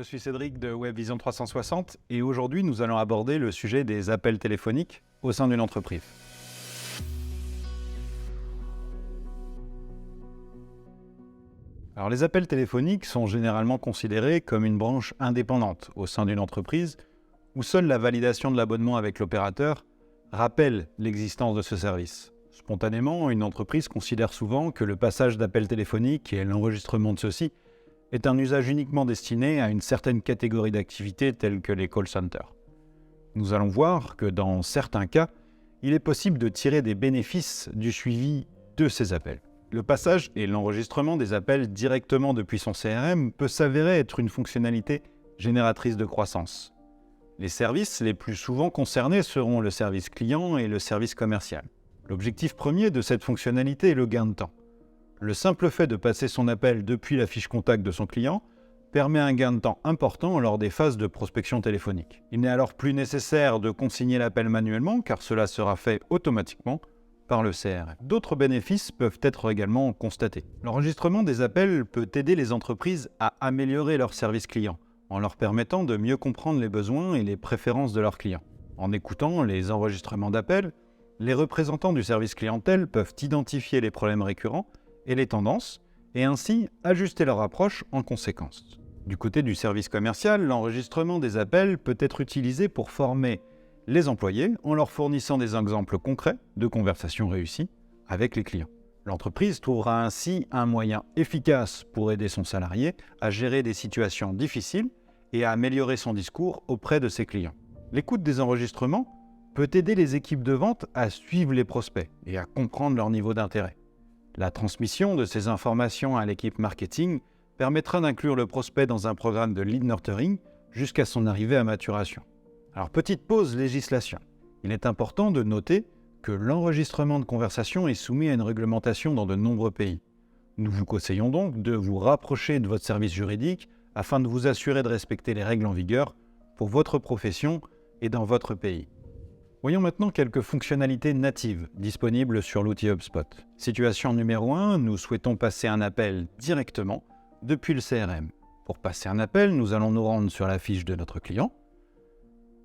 Je suis Cédric de Webvision 360 et aujourd'hui nous allons aborder le sujet des appels téléphoniques au sein d'une entreprise. Alors les appels téléphoniques sont généralement considérés comme une branche indépendante au sein d'une entreprise où seule la validation de l'abonnement avec l'opérateur rappelle l'existence de ce service. Spontanément, une entreprise considère souvent que le passage d'appels téléphoniques et l'enregistrement de ceux-ci est un usage uniquement destiné à une certaine catégorie d'activités telles que les call centers. Nous allons voir que dans certains cas, il est possible de tirer des bénéfices du suivi de ces appels. Le passage et l'enregistrement des appels directement depuis son CRM peut s'avérer être une fonctionnalité génératrice de croissance. Les services les plus souvent concernés seront le service client et le service commercial. L'objectif premier de cette fonctionnalité est le gain de temps. Le simple fait de passer son appel depuis la fiche contact de son client permet un gain de temps important lors des phases de prospection téléphonique. Il n'est alors plus nécessaire de consigner l'appel manuellement car cela sera fait automatiquement par le CRM. D'autres bénéfices peuvent être également constatés. L'enregistrement des appels peut aider les entreprises à améliorer leur service client en leur permettant de mieux comprendre les besoins et les préférences de leurs clients. En écoutant les enregistrements d'appels, les représentants du service clientèle peuvent identifier les problèmes récurrents et les tendances, et ainsi ajuster leur approche en conséquence. Du côté du service commercial, l'enregistrement des appels peut être utilisé pour former les employés en leur fournissant des exemples concrets de conversations réussies avec les clients. L'entreprise trouvera ainsi un moyen efficace pour aider son salarié à gérer des situations difficiles et à améliorer son discours auprès de ses clients. L'écoute des enregistrements peut aider les équipes de vente à suivre les prospects et à comprendre leur niveau d'intérêt. La transmission de ces informations à l'équipe marketing permettra d'inclure le prospect dans un programme de lead nurturing jusqu'à son arrivée à maturation. Alors, petite pause législation. Il est important de noter que l'enregistrement de conversation est soumis à une réglementation dans de nombreux pays. Nous vous conseillons donc de vous rapprocher de votre service juridique afin de vous assurer de respecter les règles en vigueur pour votre profession et dans votre pays. Voyons maintenant quelques fonctionnalités natives disponibles sur l'outil HubSpot. Situation numéro 1, nous souhaitons passer un appel directement depuis le CRM. Pour passer un appel, nous allons nous rendre sur la fiche de notre client.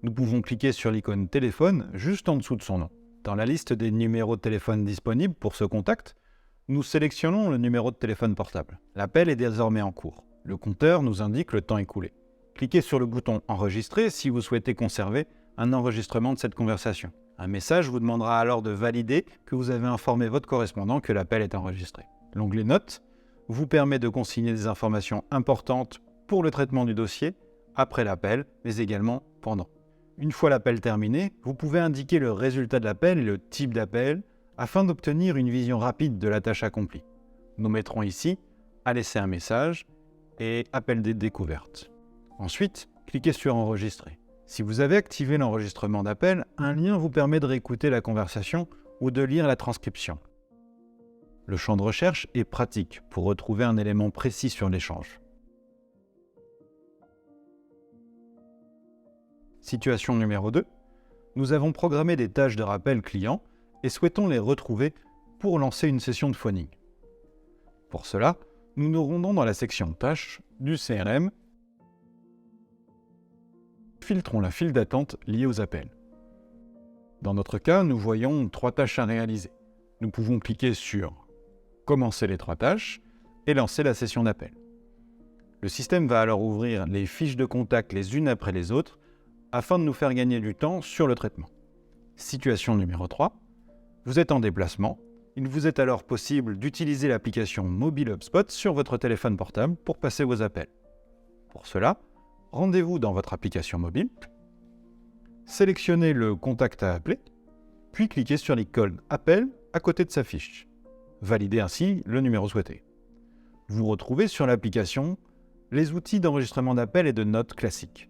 Nous pouvons cliquer sur l'icône téléphone juste en dessous de son nom. Dans la liste des numéros de téléphone disponibles pour ce contact, nous sélectionnons le numéro de téléphone portable. L'appel est désormais en cours. Le compteur nous indique le temps écoulé. Cliquez sur le bouton « Enregistrer » si vous souhaitez conserver un enregistrement de cette conversation. Un message vous demandera alors de valider que vous avez informé votre correspondant que l'appel est enregistré. L'onglet Notes vous permet de consigner des informations importantes pour le traitement du dossier, après l'appel, mais également pendant. Une fois l'appel terminé, vous pouvez indiquer le résultat de l'appel et le type d'appel afin d'obtenir une vision rapide de la tâche accomplie. Nous mettrons ici « À laisser un message » et « Appel des découvertes ». Ensuite, cliquez sur « Enregistrer ». Si vous avez activé l'enregistrement d'appel, un lien vous permet de réécouter la conversation ou de lire la transcription. Le champ de recherche est pratique pour retrouver un élément précis sur l'échange. Situation numéro 2. Nous avons programmé des tâches de rappel client et souhaitons les retrouver pour lancer une session de phoning. Pour cela, nous nous rendons dans la section Tâches du CRM. Filtrons la file d'attente liée aux appels. Dans notre cas, nous voyons 3 tâches à réaliser. Nous pouvons cliquer sur « Commencer les 3 tâches » et lancer la session d'appel. Le système va alors ouvrir les fiches de contact les unes après les autres afin de nous faire gagner du temps sur le traitement. Situation numéro 3. Vous êtes en déplacement. Il vous est alors possible d'utiliser l'application mobile HubSpot sur votre téléphone portable pour passer vos appels. Pour cela, rendez-vous dans votre application mobile, sélectionnez le contact à appeler, puis cliquez sur l'icône « Appel » à côté de sa fiche. Validez ainsi le numéro souhaité. Vous retrouvez sur l'application les outils d'enregistrement d'appel et de notes classiques.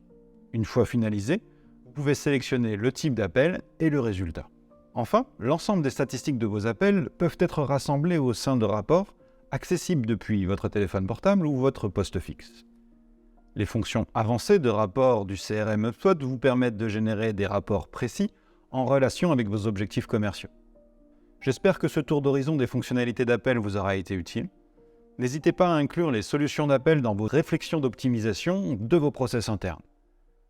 Une fois finalisé, vous pouvez sélectionner le type d'appel et le résultat. Enfin, l'ensemble des statistiques de vos appels peuvent être rassemblées au sein de rapports accessibles depuis votre téléphone portable ou votre poste fixe. Les fonctions avancées de rapport du CRM HubSpot vous permettent de générer des rapports précis en relation avec vos objectifs commerciaux. J'espère que ce tour d'horizon des fonctionnalités d'appel vous aura été utile. N'hésitez pas à inclure les solutions d'appel dans vos réflexions d'optimisation de vos process internes.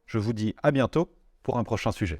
Je vous dis à bientôt pour un prochain sujet.